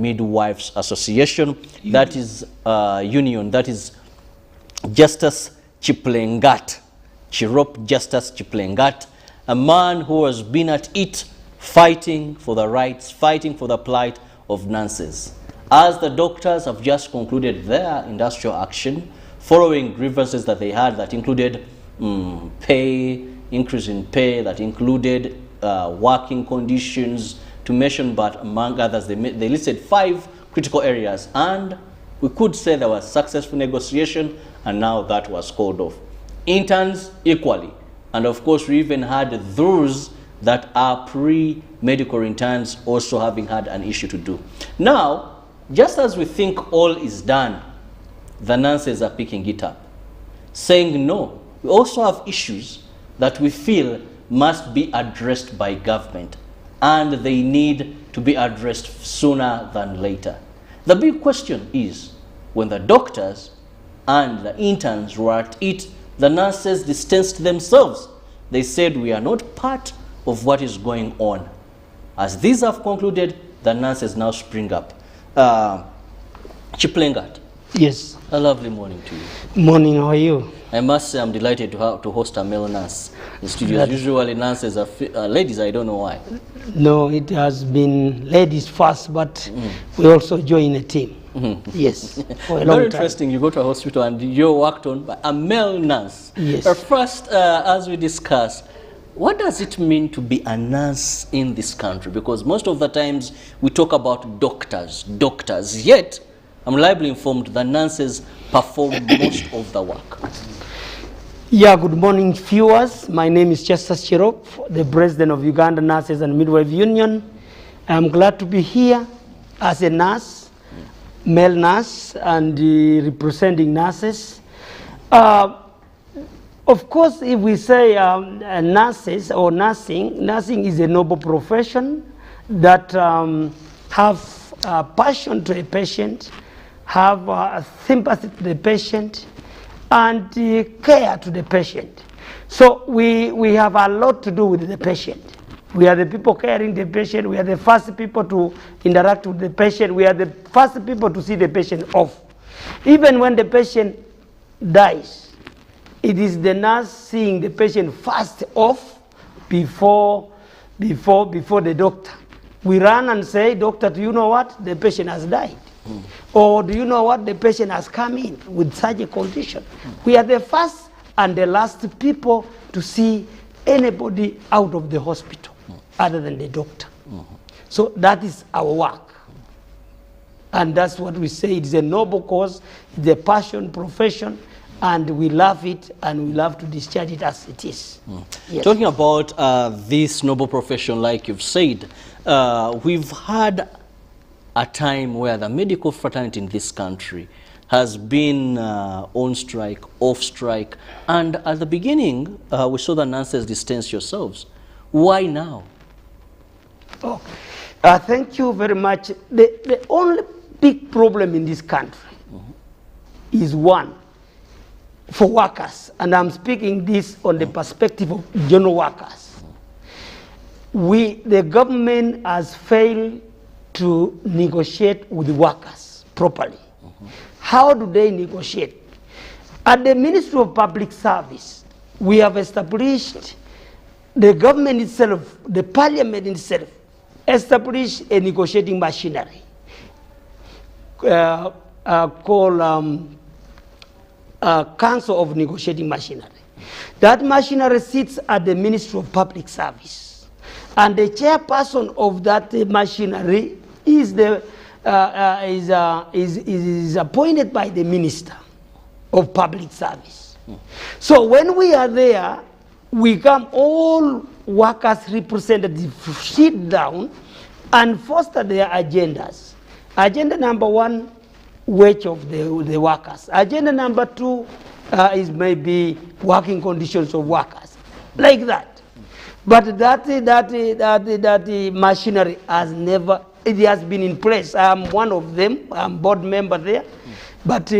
Midwives Association, that is union, that is Justice Chiplengat, Chirop Justice Chiplengat, a man who has been at it fighting for the rights, fighting for the plight of nurses. As the doctors have just concluded their industrial action, following grievances that they had that included pay, increase in pay, that included working conditions, to mention, but among others, they listed 5 critical areas, and we could say there was successful negotiation, and now that was called off. Interns equally, and of course we even had those that are pre-medical interns also having had an issue to do. Now, just as we think all is done, the nurses are picking it up, saying no, we also have issues that we feel must be addressed by government, and they need to be addressed sooner than later. The big question is, when the doctors and the interns were at it, the nurses distanced themselves. They said, we are not part of what is going on. As these have concluded, the nurses now spring up. Chiplengat. Yes. A lovely morning to you. Morning, how are you? I must say I'm delighted to host a male nurse in studios. Usually nurses are ladies, I don't know why. No, it has been ladies first, but we also join a team. Yes, for a long Very time. interesting, you go to a hospital and you're worked on by a male nurse. Yes. First, as we discussed, what does it mean to be a nurse in this country? Because most of the times we talk about doctors, yet I'm liably informed that nurses perform most of the work. Yeah, good morning, viewers. My name is Justice Chirop, the president of Uganda Nurses and Midwife Union. I'm glad to be here as a nurse, male nurse, and representing nurses. Of course, if we say nurses or nursing is a noble profession that have passion to a patient, have sympathy to the patient, and care to the patient. So we have a lot to do with the patient. We are the people caring the patient. We are the first people to interact with the patient. We are the first people to see the patient off. Even when the patient dies, it is the nurse seeing the patient first off before the doctor. We run and say, doctor, do you know what? The patient has died. Or do you know what? The patient has come in with such a condition. We are the first and the last people to see anybody out of the hospital other than the doctor. So that is our work. And that's what we say. It's a noble cause, it's a passion profession, and we love it, and we love to discharge it as it is. Yes. Talking about this noble profession, like you've said, we've had a time where the medical fraternity in this country has been on strike, off strike, and at the beginning, we saw the nurses distance yourselves. Why now? Oh, thank you very much. The only big problem in this country is one, for workers, and I'm speaking this on the perspective of general workers. The government has failed to negotiate with the workers properly. How do they negotiate? At the Ministry of Public Service, we have established, the government itself, the parliament itself, established a negotiating machinery called Council of Negotiating Machinery. That machinery sits at the Ministry of Public Service, and the chairperson of that machinery is appointed by the Minister of Public Service. So when we are there, we come, all workers representatives sit down and foster their agendas. Agenda number 1, wage of the workers. Agenda number 2 is maybe working conditions of workers, like that. But that machinery has never, it has been in place. I am one of them, I'm board member there. But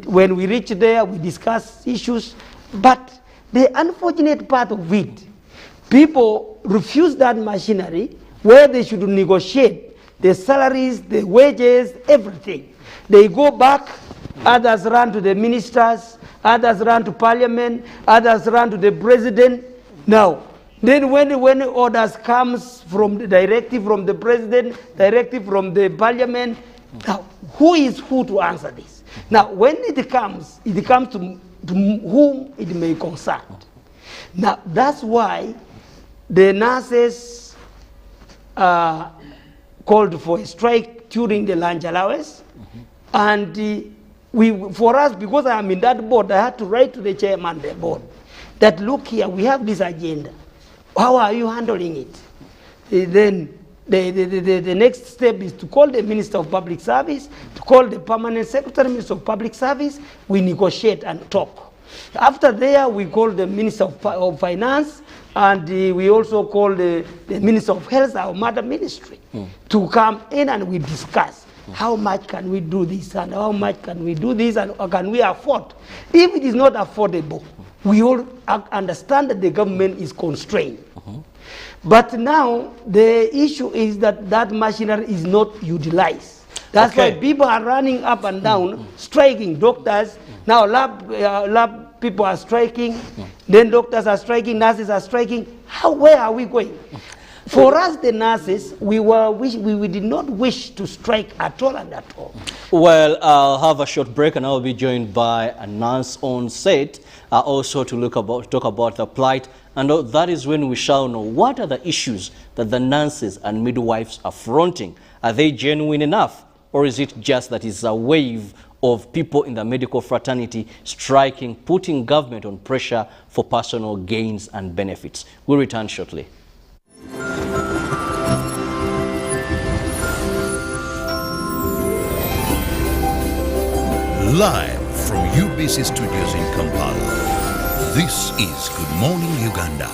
when we reach there, we discuss issues. But the unfortunate part of it, people refuse that machinery where they should negotiate. the salaries, the wages, everything. They go back, others run to the ministers, others run to parliament, others run to the president. Now, then when orders comes from the directive from the president, directive from the parliament, now who is who to answer this? Now, when it comes to whom it may concern. Now, that's why the nurses called for a strike during the lunch allowance. And for us, because I am in that board, I had to write to the chairman of the board that, look here, we have this agenda. How are you handling it? Then the next step is to call the Minister of Public Service, to call the Permanent Secretary, Minister of Public Service. We negotiate and talk. After there, we call the Minister of Finance, and we also call the Minister of Health, our mother ministry, to come in and we discuss. How much can we do this, and how much can we do this, and can we afford? If it is not affordable, we all understand that the government is constrained. But now the issue is that that machinery is not utilized. That's why people are running up and down, striking. Doctors, now lab people are striking, then doctors are striking, nurses are striking. Where are we going? For us, the nurses, we did not wish to strike at all and at all. Well, I'll have a short break and I'll be joined by a nurse on set also to talk about the plight. And that is when we shall know what are the issues that the nurses and midwives are fronting. Are they genuine enough? Or is it just that it's a wave of people in the medical fraternity striking, putting government on pressure for personal gains and benefits? We'll return shortly. Live from UBC Studios in Kampala, this is Good Morning Uganda.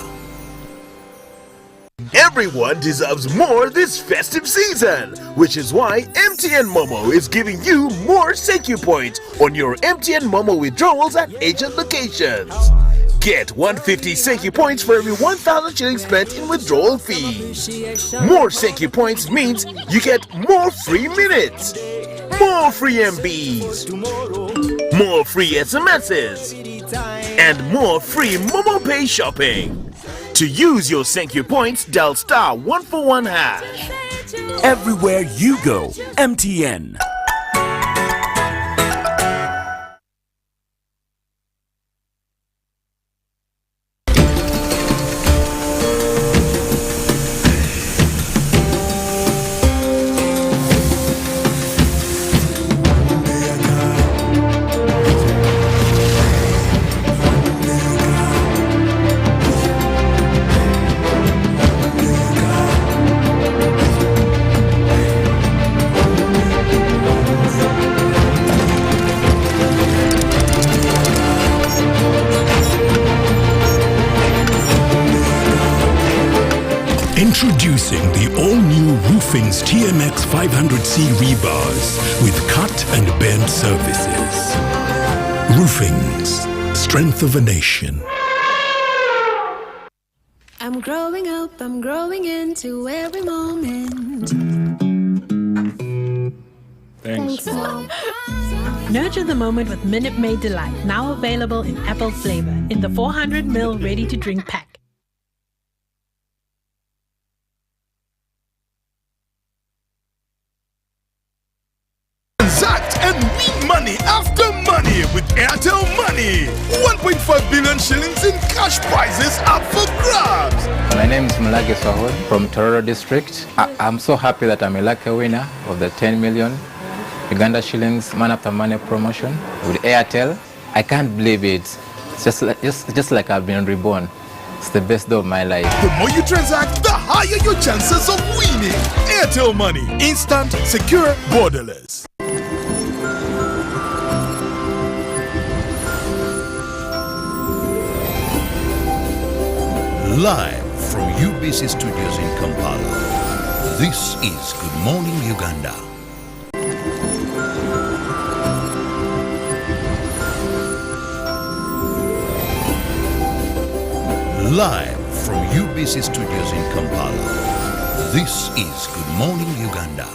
Everyone deserves more this festive season, which is why MTN Momo is giving you more Secu points on your MTN Momo withdrawals at agent locations. Get 150 Secu points for every 1,000 shillings spent in withdrawal fees. More Secu points means you get more free minutes, more free MBs, more free SMSs, and more free Momo Pay shopping. To use your Secu points, dial *141#. Everywhere you go, MTN. Introducing the all-new Roofing's TMX 500C rebars with cut and bend surfaces. Roofing's, strength of a nation. I'm growing up, I'm growing into every moment. Thanks, Mom. Nurture the moment with Minute Maid Delight, now available in apple flavor in the 400ml ready-to-drink pack. Transact and win money after money with Airtel Money. 1.5 billion shillings in cash prizes up for grabs. My name is Mulage Swahod from Tororo District. I'm so happy that I'm a lucky winner of the 10 million Uganda shillings Man After Money promotion with Airtel. I can't believe it. It's just like I've been reborn. It's the best day of my life. The more you transact, the higher your chances of winning. Airtel Money. Instant, secure, borderless. Live from UBC Studios in Kampala, this is Good Morning Uganda. Live from UBC Studios in Kampala, This is Good Morning Uganda.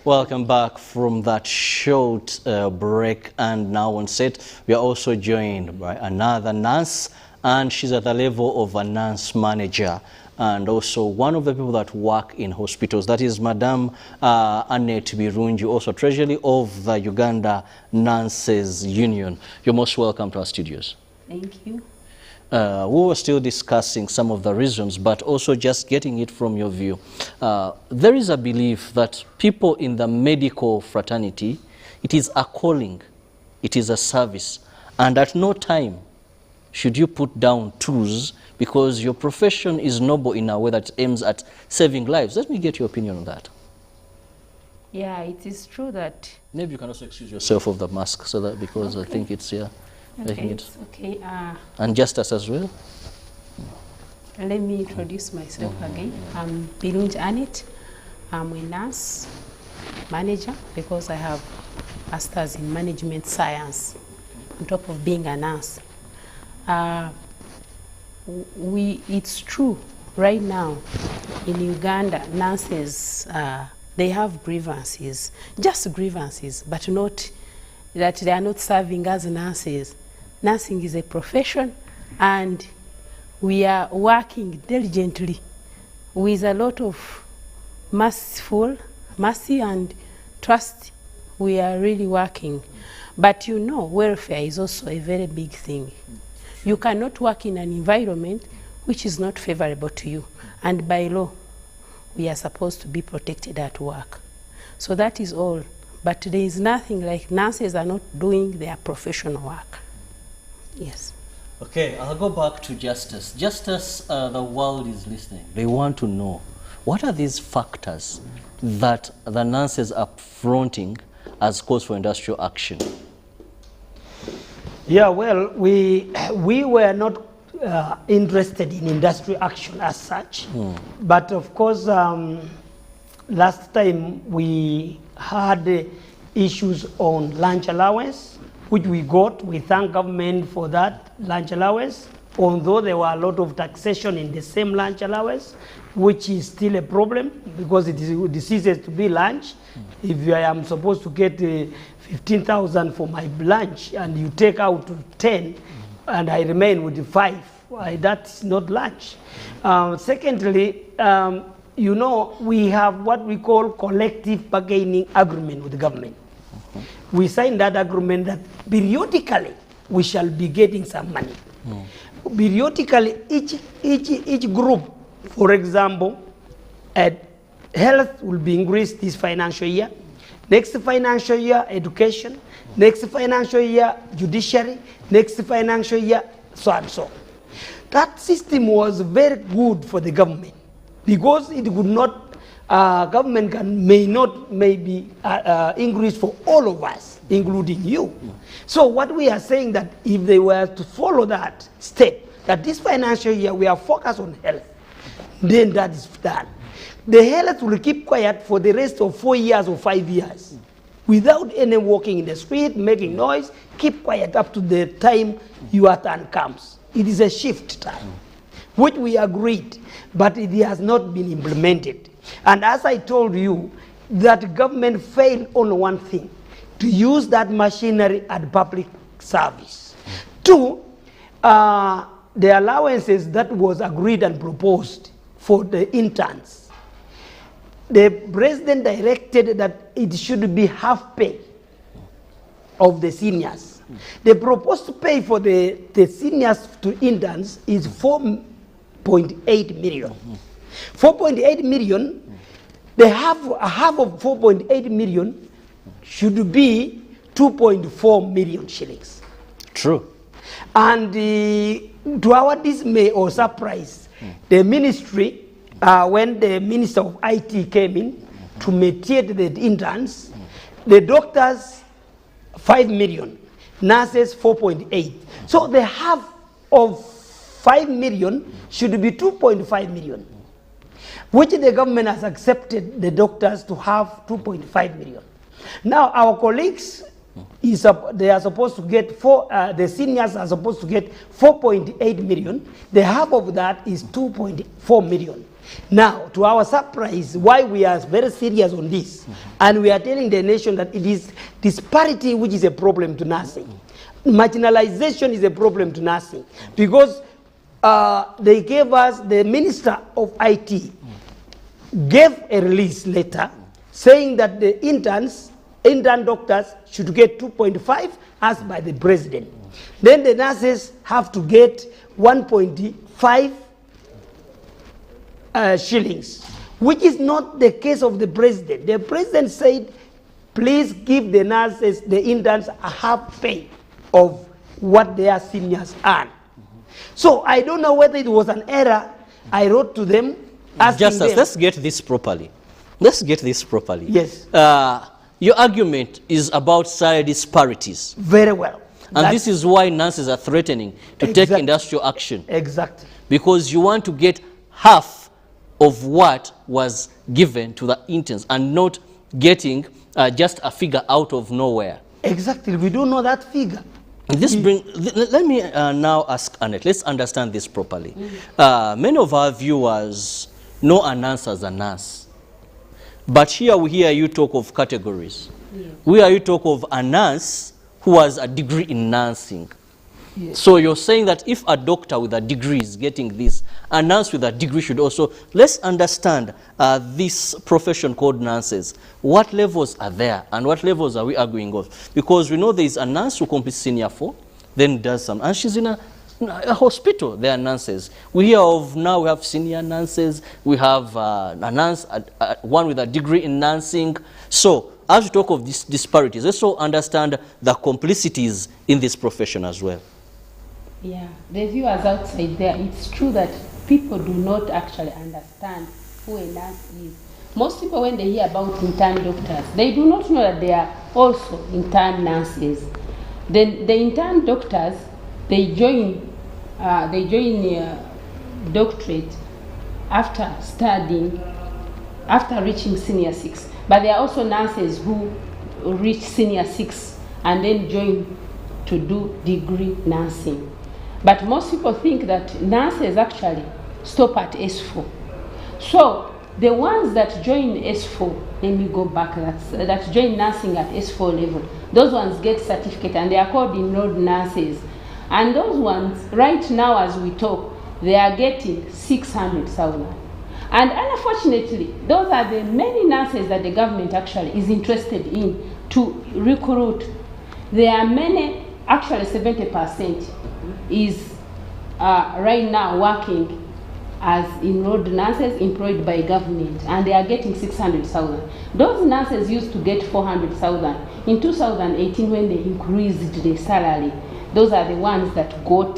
Welcome back from that short break, and now on set we are also joined by another nurse, and she's at the level of a nurse manager and also one of the people that work in hospitals. That is Madam Annette Birungi, also Treasury of the Uganda Nurses Union. You're most welcome to our studios. Thank you. We were still discussing some of the reasons, but also just getting it from your view. There is a belief that people in the medical fraternity, it is a calling, it is a service, and at no time should you put down tools because your profession is noble in a way that aims at saving lives. Let me get your opinion on that. Yeah, it is true that... Maybe you can also excuse yourself of the mask, so that because okay. I think it's here. Okay, it's okay. And Justice as well. Let me introduce myself again. I'm Birungi Annette. I'm a nurse manager because I have masters in management science on top of being a nurse. It's true right now in Uganda, nurses, they have grievances, just grievances, but not that they are not serving as nurses. Nursing is a profession, and we are working diligently with a lot of mercy and trust. We are really working. But you know, welfare is also a very big thing. You cannot work in an environment which is not favorable to you. And by law, we are supposed to be protected at work. So that is all. But there is nothing like nurses are not doing their professional work. Yes. Okay, I'll go back to Justice. Justice, the world is listening. They want to know, what are these factors that the nurses are fronting as cause for industrial action? Yeah, well, we were not interested in industrial action as such. But of course, last time we had issues on lunch allowance, which we got. We thank government for that lunch allowance, although there were a lot of taxation in the same lunch allowance, which is still a problem because it ceases to be lunch. If I am supposed to get 15,000 for my lunch and you take out 10 and I remain with 5, that's not lunch. Secondly, you know, we have what we call collective bargaining agreement with the government. We signed that agreement that periodically we shall be getting some money. Periodically, each group, for example, health will be increased this financial year. Next financial year, education. Next financial year, judiciary. Next financial year, so and so. That system was very good for the government because it would not, government may be increase for all of us, including you. So what we are saying that if they were to follow that step, that this financial year we are focused on health, then that is done. The health will keep quiet for the rest of 4 years or 5 years without any walking in the street, making noise, keep quiet up to the time your turn comes. It is a shift time, which we agreed, but it has not been implemented. And as I told you, that government failed on one thing, to use that machinery at public service. 2, the allowances that was agreed and proposed for the interns. The president directed that it should be half pay of the seniors. The proposed pay for the seniors to interns is 4.8 million. 4.8 million, the half of 4.8 million should be 2.4 million shillings. True. And to our dismay or surprise, the ministry, when the Minister of IT came in to mediate the interns, the doctors 5 million, nurses 4.8. So the half of 5 million should be 2.5 million, which the government has accepted the doctors to have 2.5 million. Now our colleagues they are supposed to get the seniors are supposed to get 4.8 million. The half of that is 2.4 million. Now, to our surprise, why we are very serious on this, and we are telling the nation that it is disparity which is a problem to nursing. Marginalization is a problem to nursing, because they gave us, the Minister of IT gave a release letter saying that the intern doctors should get 2.5 as by the president. Then the nurses have to get 1.5 shillings, which is not the case of the president. The president said, please give the nurses, the interns, a half pay of what their seniors earn. So I don't know whether it was an error. I wrote to them asking them. Let's get this properly. Let's get this properly. Yes. Your argument is about salary disparities. Very well. And this is why nurses are threatening to take industrial action. Exactly. Because you want to get half of what was given to the interns and not getting just a figure out of nowhere. Exactly. We don't know that figure. Let me now ask Annette. Let's understand this properly. Many of our viewers know a nurse as a nurse. But here we hear you talk of categories. Yes. We hear you talk of a nurse who has a degree in nursing. Yes. So you're saying that if a doctor with a degree is getting this, a nurse with a degree should also. Let's understand this profession called nurses. What levels are there and what levels are we arguing of? Because we know there is a nurse who completes senior 4, then does some, and she's in a hospital. There are nurses. We hear of now we have senior nurses. We have a nurse, one with a degree in nursing. So as we talk of these disparities, let's also understand the complicities in this profession as well. Yeah, the viewers outside there, it's true that people do not actually understand who a nurse is. Most people, when they hear about intern doctors, they do not know that they are also intern nurses. Then the intern doctors, they join doctorate after studying, after reaching senior 6. But there are also nurses who reach senior 6 and then join to do degree nursing. But most people think that nurses actually stop at S4. So the ones that join S4, let me go back, that join nursing at S4 level, those ones get certificate and they are called enrolled nurses. And those ones, right now as we talk, they are getting 600,000. And unfortunately, those are the many nurses that the government actually is interested in to recruit. There are many, actually 70% is right now working as enrolled nurses employed by government, and they are getting 600,000. Those nurses used to get 400,000. In 2018, when they increased the salary, those are the ones that got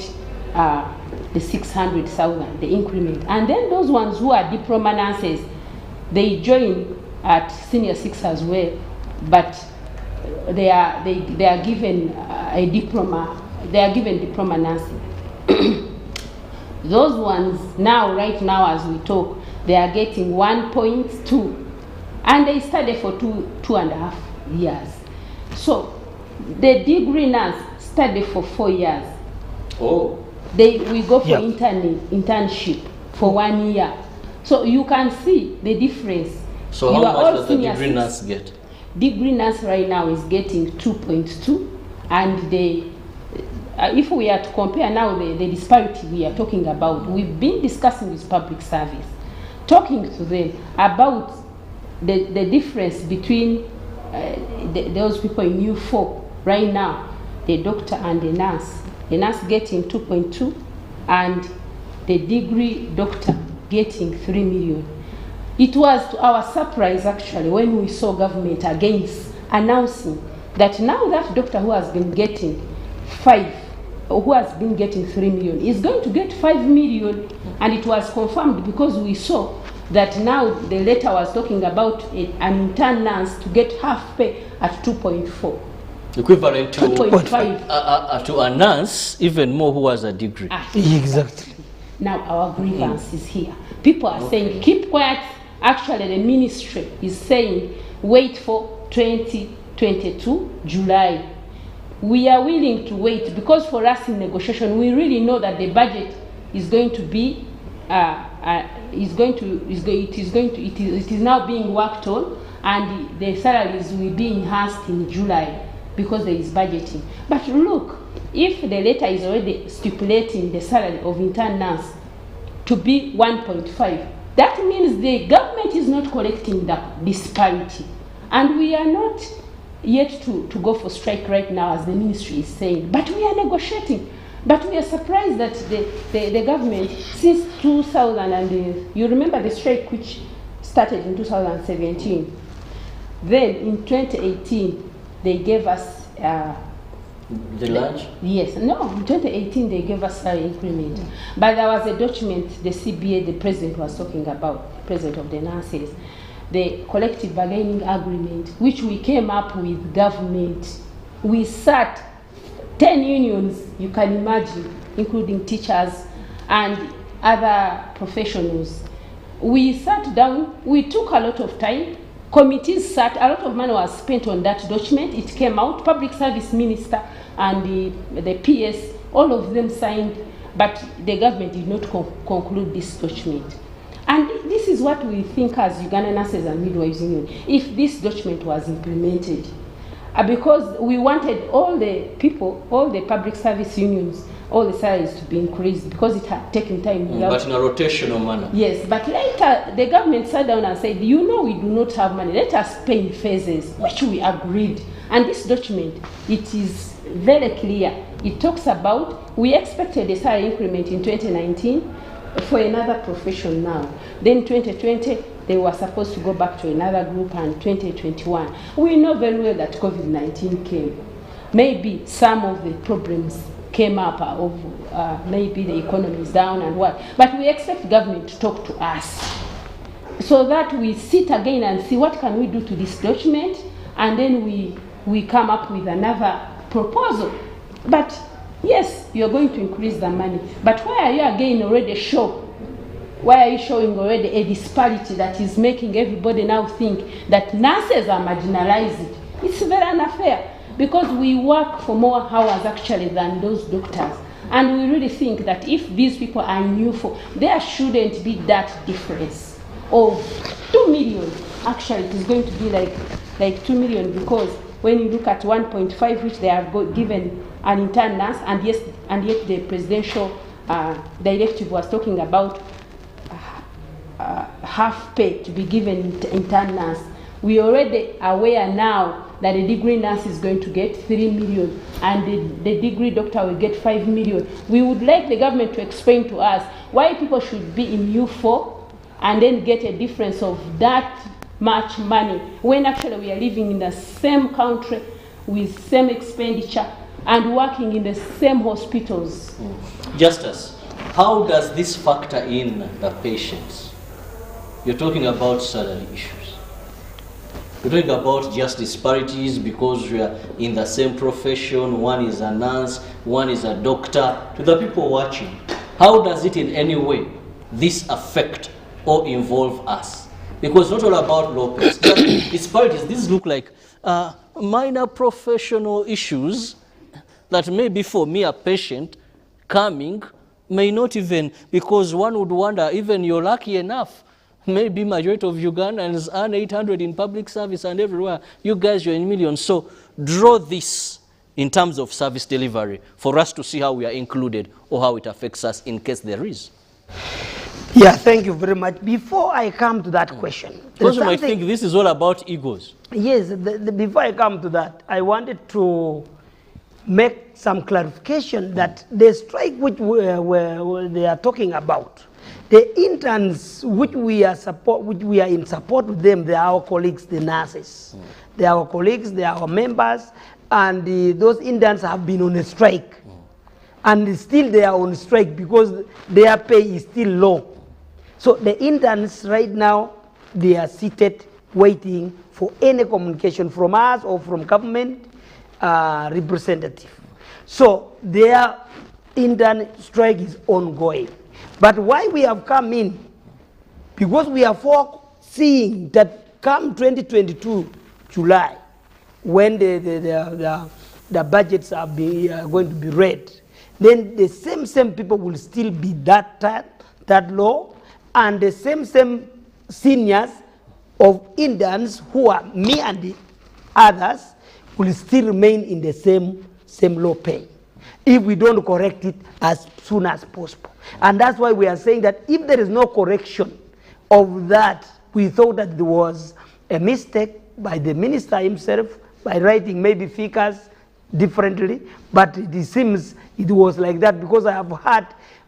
the 600,000, the increment. And then those ones who are diploma nurses, they join at senior 6 as well, but they are given a diploma. They are given diploma nursing. Those ones now, right now as we talk, they are getting 1.2, and they study for 2.5 years. So the degree nurse study for 4 years. Oh. We go for internship for 1 year. So you can see the difference. So how much does the degree nurse get? Degree nurse right now is getting 2.2, and if we are to compare now the disparity we are talking about, we've been discussing with public service, talking to them about the difference between those people in U4 right now, the doctor and the nurse getting 2.2 and the degree doctor getting 3 million. It was to our surprise actually when we saw government against announcing that now that doctor who has been getting 3 million is going to get 5 million, and it was confirmed because we saw that now the letter was talking about an intern nurse to get half pay at 2.4. Equivalent to 2.5 to a nurse, even more, who has a degree. Exactly. Now our grievance is here. People are saying keep quiet. Actually, the ministry is saying wait for 2022 July we are willing to wait, because for us in negotiation, we really know that the budget is going to be, it is now being worked on, and the salaries will be enhanced in July because there is budgeting. But look, if the letter is already stipulating the salary of intern nurse to be 1.5, that means the government is not collecting the disparity. And we are not yet to go for strike right now, as the ministry is saying, but we are negotiating. But we are surprised that the government, since 2000, and you remember the strike which started in 2017, then in 2018, they gave us the lunch? Yes, no, in 2018 they gave us salary increment. But there was a document the CBA, the president was talking about, the president of the nurses, the collective bargaining agreement, which we came up with government. We sat 10 unions, you can imagine, including teachers and other professionals. We sat down, we took a lot of time, committees sat, a lot of money was spent on that document. It came out, public service minister and the PS, all of them signed, but the government did not conclude this document. And this is what we think as Uganda Nurses and Midwives Union, if this document was implemented. Because we wanted all the people, all the public service unions, all the salaries to be increased, because it had taken time. But in a rotational manner. Yes, but later the government sat down and said, you know, we do not have money, let us pay in phases, which we agreed. And this document, it is very clear. It talks about, we expected a salary increment in 2019 for another profession now. Then 2020, they were supposed to go back to another group, and 2021. We know very well that COVID-19 came. Maybe some of the problems came up of maybe the economy is down and what. But we expect government to talk to us so that we sit again and see what can we do to this document, and then we come up with another proposal. But yes, you're going to increase the money. But why are you again already show? Why are you showing already a disparity that is making everybody now think that nurses are marginalized? It's very unfair, because we work for more hours actually than those doctors. And we really think that if these people are new for, there shouldn't be that difference of 2 million. Actually, it is going to be like 2 million, because when you look at 1.5, which they have given an intern nurse, and yet the presidential directive was talking about half pay to be given to intern nurse. We already aware now that a degree nurse is going to get 3 million and the degree doctor will get 5 million. We would like the government to explain to us why people should be in U4 and then get a difference of that much money, when actually we are living in the same country with same expenditure and working in the same hospitals. Justice, how does this factor in the patients? You're talking about salary issues. You're talking about just disparities because we are in the same profession. One is a nurse, one is a doctor. To the people watching, how does it in any way this affect or involve us? Because it's not all about low pays. Disparities, these look like minor professional issues that maybe for me, a patient coming, may not even, because one would wonder, even you're lucky enough, maybe majority of Ugandans earn 800 in public service and everywhere. You guys, you're in millions. So draw this in terms of service delivery for us to see how we are included or how it affects us in case there is. Yeah, thank you very much. Before I come to that question, because you might think this is all about egos. Yes, before I come to that, I wanted to make some clarification that the strike which they are talking about, the interns which we are in support with them, they are our colleagues, the nurses. They are our colleagues, they are our members, and those interns have been on a strike. And still they are on strike because their pay is still low. So the interns right now, they are seated waiting for any communication from us or from government representative. So their intern strike is ongoing. But why we have come in? Because we are foreseeing that come 2022 July, when the the budgets are going to be read, then the same people will still be that low, and the same seniors of Indians who are me and the others will still remain in the same low pay if we don't correct it as soon as possible. And that's why we are saying that if there is no correction of that, we thought that there was a mistake by the minister himself by writing maybe figures differently, but it seems it was like that, because I have heard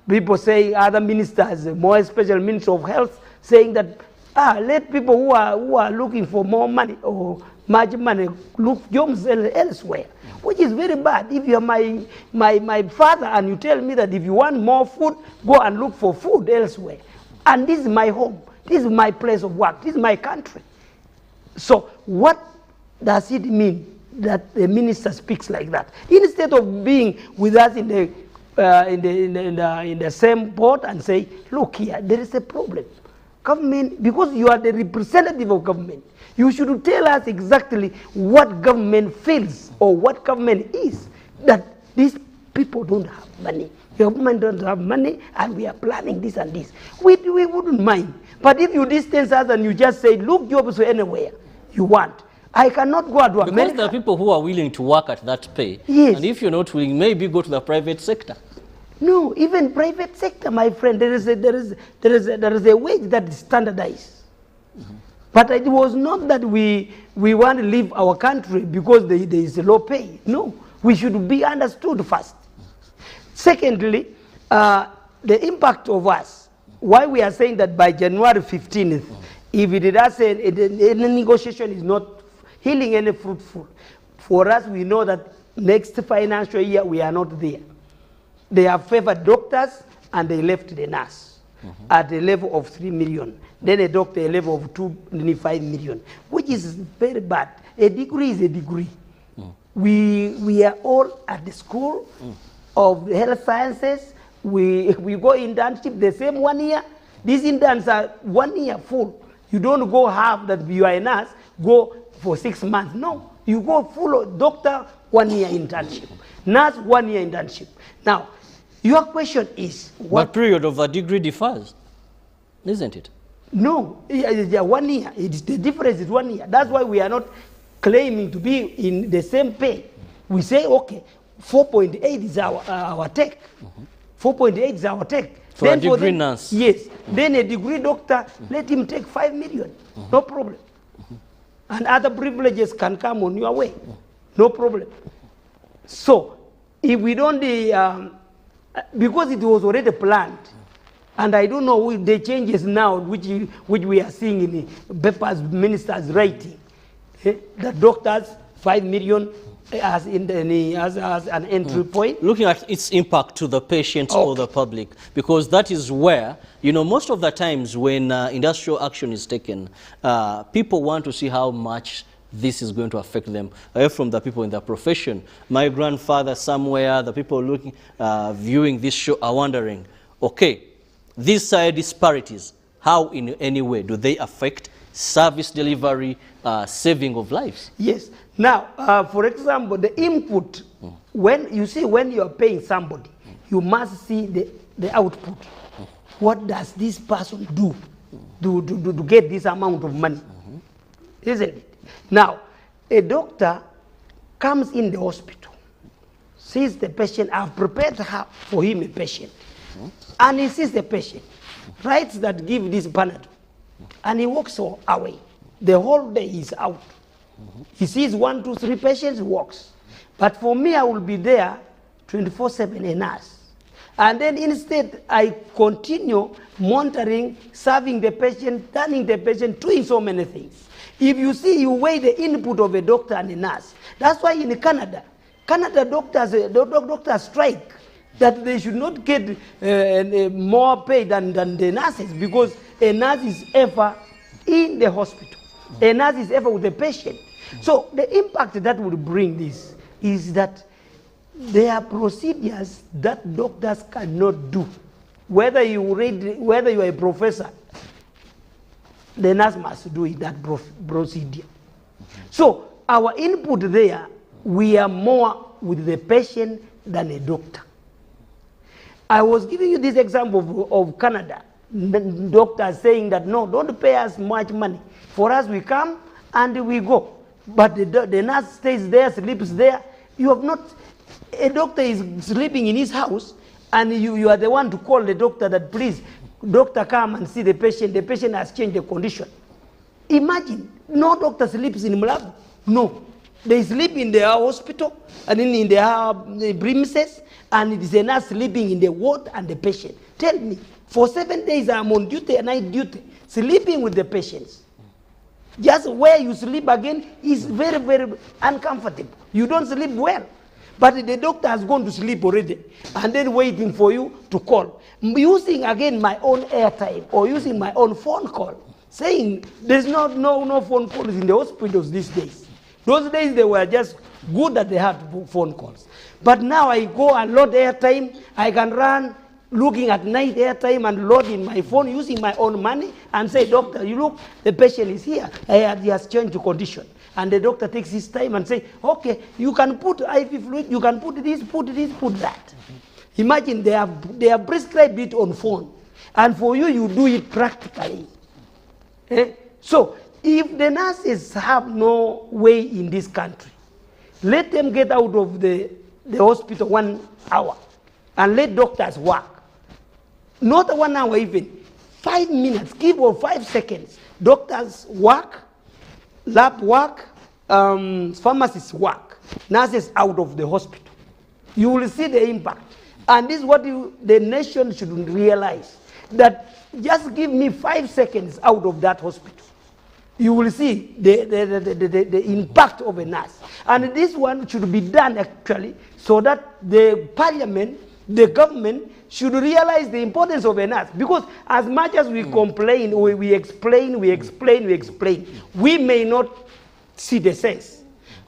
people say, other ministers, more especially Minister of Health, saying that let people who are looking for more money or much money look jobs elsewhere, which is very bad. If you are my father and you tell me that if you want more food, go and look for food elsewhere. And this is my home. This is my place of work. This is my country. So what does it mean that the minister speaks like that? Instead of being with us in the same boat and say, look here, there is a problem. Government, because you are the representative of government, you should tell us exactly what government feels or what government is, that these people don't have money. Government don't have money and we are planning this and this. We wouldn't mind. But if you distance us and you just say, look jobs anywhere you want, I cannot go to America. Because there are people who are willing to work at that pay. Yes. And if you're not willing, maybe go to the private sector. No, even private sector, my friend, there is a wage that is standardized. Mm-hmm. But it was not that we want to leave our country because there is a low pay. No, we should be understood first. Secondly, the impact of us. Why we are saying that by January 15th, if it doesn't, any negotiation is not healing any fruitful, for us we know that next financial year we are not there. They have favored doctors and they left the nurse at a level of 3 million. Then a doctor a level of 2.5 million, which is very bad. A degree is a degree. We are all at the school of health sciences. We go internship the same 1 year. These interns are 1 year full. You don't go half that you are a nurse, go for 6 months. No, you go full doctor, 1 year internship. Nurse, 1 year internship. Now, your question is what? But period of a degree differs, isn't it? No, 1 year. The difference is 1 year. That's why we are not claiming to be in the same pay. We say, okay, 4.8 is our take. 4.8 is our take. For then a degree nurse. Yes. Then a degree doctor, let him take 5 million. No problem. And other privileges can come on your way. No problem. So, if we don't, because it was already planned, and I don't know the changes now which we are seeing in the papers, ministers writing, the doctors, 5 million as an entry point. Looking at its impact to the patients or the public, because that is where, you know, most of the times when industrial action is taken, people want to see how much this is going to affect them, from the people in the profession. My grandfather somewhere, the people looking, viewing this show are wondering, okay, these disparities, how in any way do they affect service delivery, saving of lives? Yes. Now, for example, the input, when you are paying somebody, you must see the output. What does this person do to get this amount of money? Isn't it? Now, a doctor comes in the hospital, sees the patient, I've prepared for him a patient, and he sees the patient, writes that give this Panadol, and he walks away. The whole day he's out. He sees 1, 2, 3 patients, he walks. But for me, I will be there 24/7, a nurse. And then instead, I continue monitoring, serving the patient, turning the patient, doing so many things. If you see, you weigh the input of a doctor and a nurse. That's why in Canada doctors strike that they should not get more pay than the nurses, because a nurse is ever in the hospital. A nurse is ever with the patient. So the impact that will bring this is that there are procedures that doctors cannot do. Whether you are a professor, the nurse must do it, that procedure. So our input there, we are more with the patient than a doctor. I was giving you this example of Canada. Doctors saying that, no, don't pay us much money. For us, we come and we go. But the nurse stays there, sleeps there. You have not, a doctor is sleeping in his house, and you are the one to call the doctor that, please, doctor, come and see the patient. The patient has changed the condition. Imagine, no doctor sleeps in lab. No. They sleep in their hospital, and in their premises, and it is a nurse sleeping in the ward and the patient. Tell me, for 7 days I'm on duty, night duty, sleeping with the patients. Just where you sleep again is very, very uncomfortable. You don't sleep well. But the doctor has gone to sleep already, and then waiting for you to call. Using again my own airtime or using my own phone call, saying there's no phone calls in the hospitals these days. Those days they were just good that they had phone calls. But now I go and load airtime. I can run looking at night airtime and load in my phone using my own money and say, doctor, you look, the patient is here. He has changed the condition. And the doctor takes his time and say, okay, you can put IV fluid, you can put this, put that. Imagine they have prescribed it on phone. And for you, you do it practically. So, if the nurses have no way in this country, let them get out of the hospital 1 hour and let doctors work. Not 1 hour even, 5 minutes, give or 5 seconds. Doctors work, lab work, pharmacists work, nurses out of the hospital. You will see the impact. And this is what the nation should realize, that just give me 5 seconds out of that hospital. You will see the impact of a nurse. And this one should be done actually so that the parliament, the government should realize the importance of a nurse. Because as much as we complain, we explain, we may not see the sense.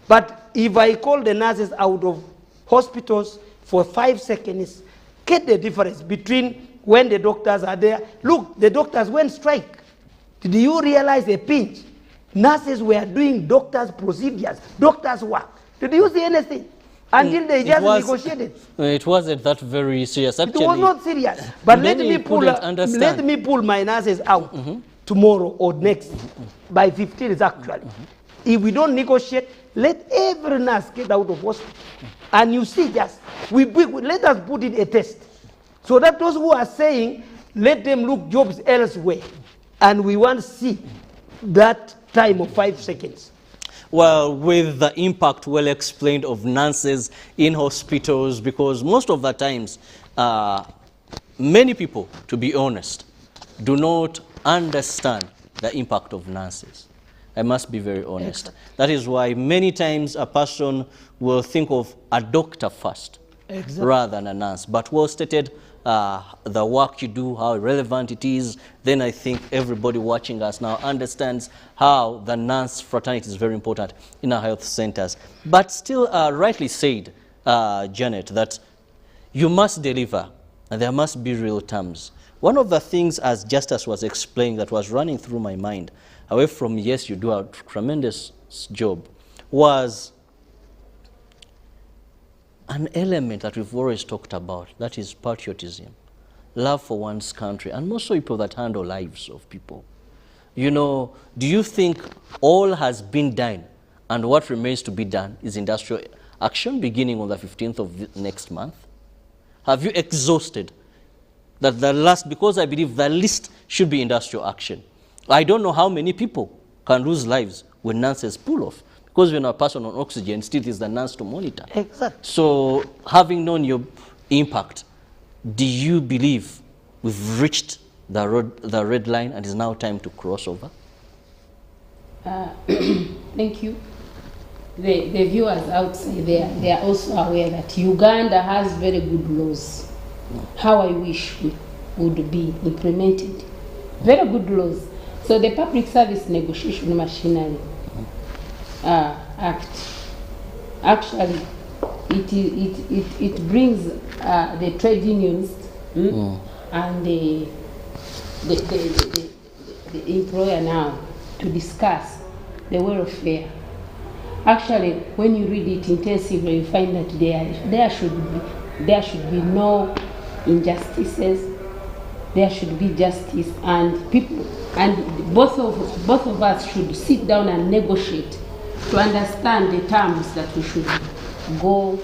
But if I call the nurses out of hospitals for 5 seconds, get the difference between when the doctors are there. Look, the doctors went strike. Did you realize a pinch? Nurses were doing doctors' procedures, doctors' work. Did you see anything? Until they just negotiated. It wasn't that very serious. Actually, it was not serious. But let me pull my nurses out tomorrow or next, by 15th actually. If we don't negotiate, let every nurse get out of hospital. And you see, just let us put it a test. So that those who are saying, let them look jobs elsewhere. And we want to see that time of 5 seconds. Well, with the impact well explained of nurses in hospitals, because most of the times, many people, to be honest, do not understand the impact of nurses. I must be very honest. Exactly. That is why many times a person will think of a doctor first, rather than a nurse. But well stated, the work you do, how relevant it is, then I think everybody watching us now understands how the nurse fraternity is very important in our health centers. But still, rightly said, Janet, that you must deliver, and there must be real terms. One of the things, as Justice was explaining, that was running through my mind, away from, yes, you do a tremendous job, was an element that we've always talked about, that is patriotism, love for one's country, and most people that handle lives of people. You know, do you think all has been done, and what remains to be done is industrial action beginning on the 15th of next month? Have you exhausted that the last, because I believe the least should be industrial action. I don't know how many people can lose lives when nurses pull off. Because when a person on oxygen, still is the nurse to monitor. Exactly. So, having known your impact, do you believe we've reached the red line and it's now time to cross over? Thank you. The viewers outside there, they are also aware that Uganda has very good laws. How I wish would be implemented. Very good laws. So the Public Service Negotiation Machinery Act, actually, it brings the trade unions and the employer now to discuss the welfare Actually, when you read it intensively, you find that there should be no injustices. There should be justice, and people, and both of us should sit down and negotiate to understand the terms that we should go,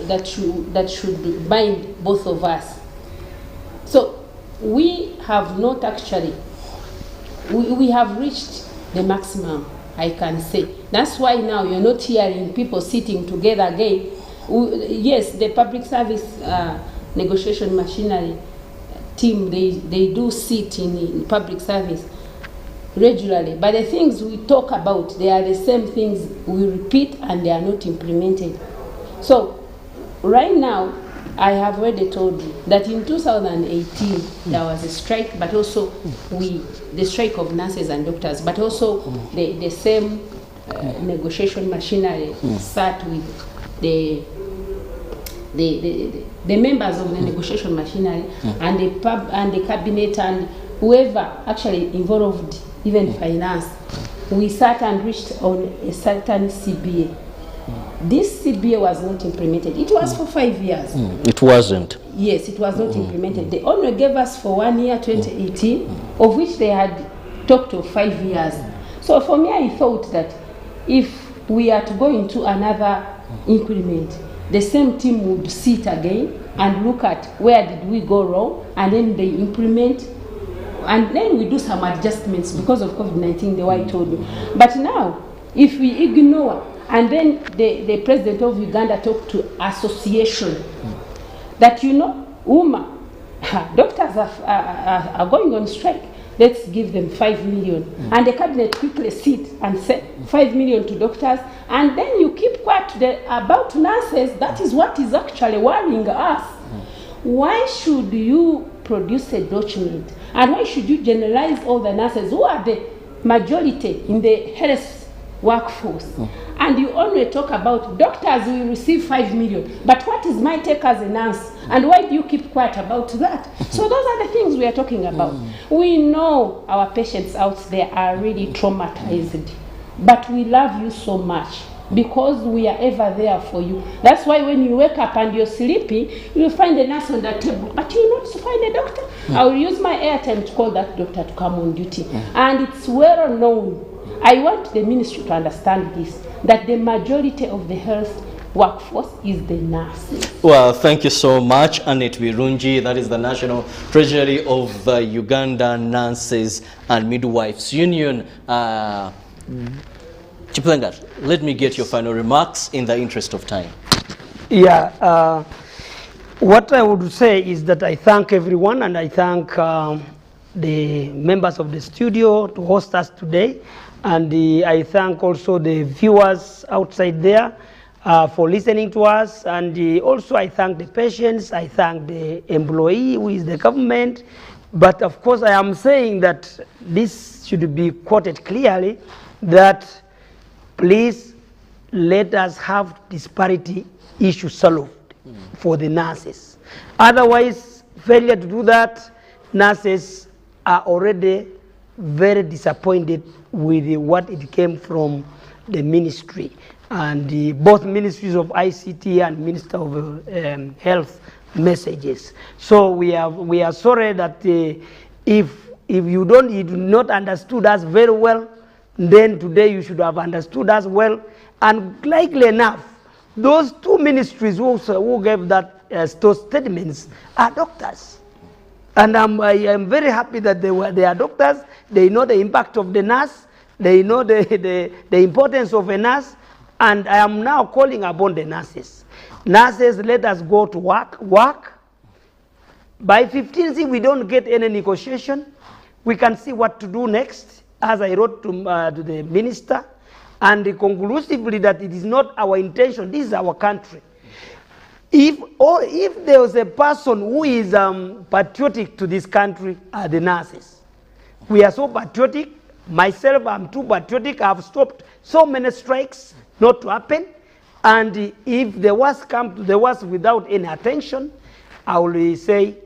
that should bind both of us. So we have not actually, we have reached the maximum, I can say. That's why now you're not hearing people sitting together again. Yes, the public service negotiation machinery team, they do sit in public service regularly, but the things we talk about, they are the same things we repeat and they are not implemented. So right now, I have already told you that in 2018 there was a strike, but also the strike of nurses and doctors, but also the same negotiation machinery sat with the members of the negotiation machinery and the cabinet and whoever actually involved, even finance. We sat and reached on a certain CBA. This CBA was not implemented. It was for 5 years. It wasn't. Yes, it was not implemented. They only gave us for 1 year, 2018, of which they had talked of 5 years. So for me, I thought that if we are to go into another increment, the same team would sit again and look at where did we go wrong, and then they implement, and then we do some adjustments because of COVID-19, the way I told you. But now, if we ignore, and then the president of Uganda talked to association, that UMA, doctors are going on strike, let's give them 5 million. And the cabinet quickly sit and say 5 million to doctors, and then you keep quiet about nurses. That is what is actually worrying us. Why should you produce a document, and why should you generalize all the nurses who are the majority in the health workforce? And you only talk about doctors will receive 5 million. But what is my take as a nurse? And why do you keep quiet about that? So those are the things we are talking about. We know our patients out there are really traumatized. But we love you so much because we are ever there for you. That's why when you wake up and you're sleepy, you'll find a nurse on the table, but you'll not find a doctor. I will use my airtime to call that doctor to come on duty. And it's well known. I want the ministry to understand this, that the majority of the health workforce is the nurses. Well, thank you so much, Annette Birungi. That is the National Treasury of the Uganda Nurses and Midwives Union. Chiplengat, let me get your final remarks in the interest of time. Yeah, what I would say is that I thank everyone, and I thank the members of the studio to host us today. And I thank also the viewers outside there for listening to us. And also I thank the patients, I thank the employee who is the government. But of course I am saying that this should be quoted clearly, that please let us have disparity issue solved for the nurses. Otherwise, failure to do that, nurses are already very disappointed with what it came from the ministry, and both ministries of ICT and Minister of Health messages. So we are sorry that if you do not understood us very well, then today you should have understood us well. And likely enough, those two ministries who gave those statements are doctors. And I am very happy that they are doctors. They know the impact of the nurse. They know the importance of a nurse. And I am now calling upon the nurses. Nurses, let us go to work. By 15th, if we don't get any negotiation, we can see what to do next, as I wrote to the minister. And conclusively that it is not our intention, this is our country. If there was a person who is patriotic to this country, are the nurses. We are so patriotic. Myself, I'm too patriotic. I've stopped so many strikes not to happen. And if the worst comes to the worst without any attention, I will say,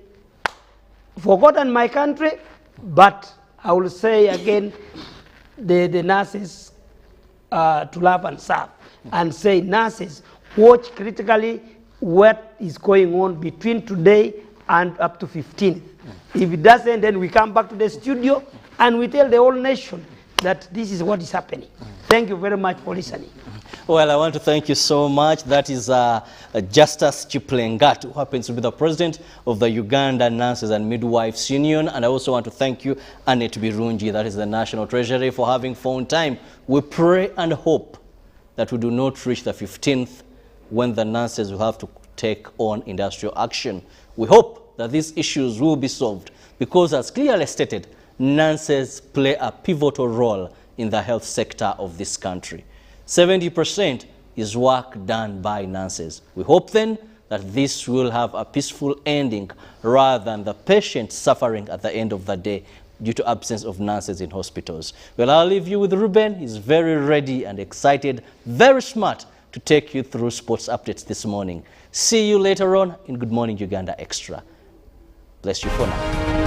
forgotten my country, but I will say again, the nurses to love and serve, and say, nurses, watch critically what is going on between today and up to 15th. If it doesn't, then we come back to the studio and we tell the whole nation that this is what is happening. Thank you very much for listening. Well, I want to thank you so much. That is Justus Chiplengat, who happens to be the president of the Uganda Nurses and Midwives Union. And I also want to thank you, Annette Birungi, that is the National Treasury, for having found time. We pray and hope that we do not reach the 15th when the nurses will have to take on industrial action. We hope that these issues will be solved because, as clearly stated, nurses play a pivotal role in the health sector of this country. 70% is work done by nurses. We hope then that this will have a peaceful ending rather than the patient suffering at the end of the day due to absence of nurses in hospitals. Well, I'll leave you with Ruben. He's very ready and excited, very smart to take you through sports updates this morning. See you later on in Good Morning Uganda Extra. Bless you for now.